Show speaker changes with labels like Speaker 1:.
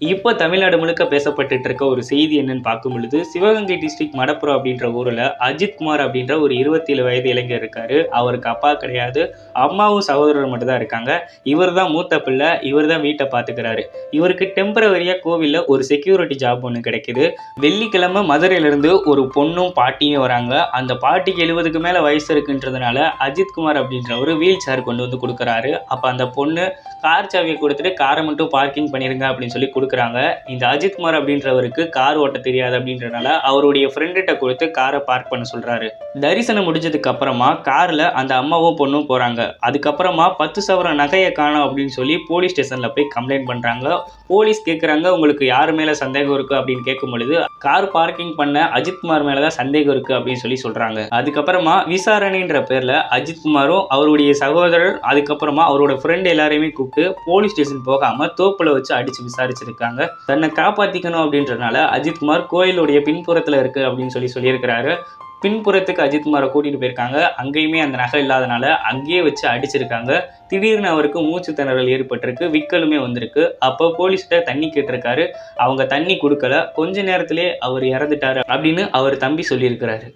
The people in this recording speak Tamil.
Speaker 1: இப்போ தமிழ்நாடு முழுக்க பேசப்பட்டுட்டு இருக்க ஒரு செய்தி என்னன்னு பார்க்கும் பொழுது, சிவகங்கை டிஸ்ட்ரிக்ட் மடப்புறம் அப்படின்ற ஊர்ல அஜித் குமார் அப்படின்ற ஒரு 27 வயது இளைஞர் இருக்காரு. அவருக்கு அப்பா கிடையாது. அம்மாவும் சகோதரரும் மட்டும் தான் இருக்காங்க. இவர் தான் மூத்த பிள்ளை. இவர் தான் வீட்ட பார்த்துக்கிறாரு. இவருக்கு டெம்பரவரியா கோவில்ல ஒரு செக்யூரிட்டி ஜாப் ஒண்ணு கிடைக்குது. வெள்ளிக்கிழமை மதுரையிலிருந்து ஒரு பொண்ணும் பாட்டியும் வராங்க. அந்த பாட்டிக்கு 70க்கு மேல வயசு இருக்குன்றதுனால அஜித் குமார் அப்படின்றவரு வீல் சேர் கொண்டு வந்து குடுக்குறாரு. அப்ப அந்த பொண்ணு கார் சாவியை கொடுத்துட்டு காரை மட்டும் பார்க்கிங் பண்ணிருங்க அப்படின்னு சொல்லி குடுக்குறாங்க. இந்த அஜித் குமார் அப்படின்றவருக்கு கார் ஓட்ட தெரியாது அப்படின்றனால அவருடைய ஃப்ரெண்ட்ட கொடுத்து காரை பார்க் பண்ண சொல்றாரு. தரிசனம் முடிஞ்சதுக்கு அப்புறமா கார்ல அந்த அம்மாவும் பொண்ணும் போறாங்க. அதுக்கப்புறமா 10 சவரன் நகையை காணோம் அப்படின்னு சொல்லி போலீஸ் ஸ்டேஷன்ல போய் கம்ப்ளைண்ட் பண்றாங்க. போலீஸ் கேட்குறாங்க, உங்களுக்கு யார் மேல சந்தேகம் இருக்கு அப்படின்னு கேட்கும் பொழுது கார் பார்க்கிங் பண்ண அஜித் குமார் மேலதான் சந்தேகம் இருக்கு அப்படின்னு சொல்லி சொல்றாங்க. அதுக்கப்புறமா விசாரணைன்ற பேர்ல அஜித் குமாரும் அவருடைய சகோதரர் அதுக்கப்புறமா அவரோட ஃப்ரெண்ட் எல்லாரையுமே கூப்பிட்டு போலீஸ் ஸ்டேஷன் போகாம தோப்புல வச்சு அடிச்சு விசாரிச்சிருக்காங்க. தன்னை காப்பாத்திக்கணும் அப்படின்றனால அஜித் குமார் கோயிலுடைய பின்புறத்துல இருக்கு அப்படின்னு சொல்லியிருக்கிறாரு. பின்புறத்துக்கு அஜித் குமாரை கூட்டிட்டு போயிருக்காங்க. அங்கேயுமே அந்த நகை இல்லாதனால அங்கேயே வச்சு அடிச்சிருக்காங்க. திடீர்னு அவருக்கு மூச்சு திணறல் ஏற்பட்டிருக்கு. விக்கலுமே வந்திருக்கு. அப்போ போலீஸ்கிட்ட தண்ணி கேட்டிருக்காரு. அவங்க தண்ணி கொடுக்கல. கொஞ்ச நேரத்திலே அவர் இறந்துட்டாரு அப்படின்னு அவர் தம்பி சொல்லியிருக்கிறாரு.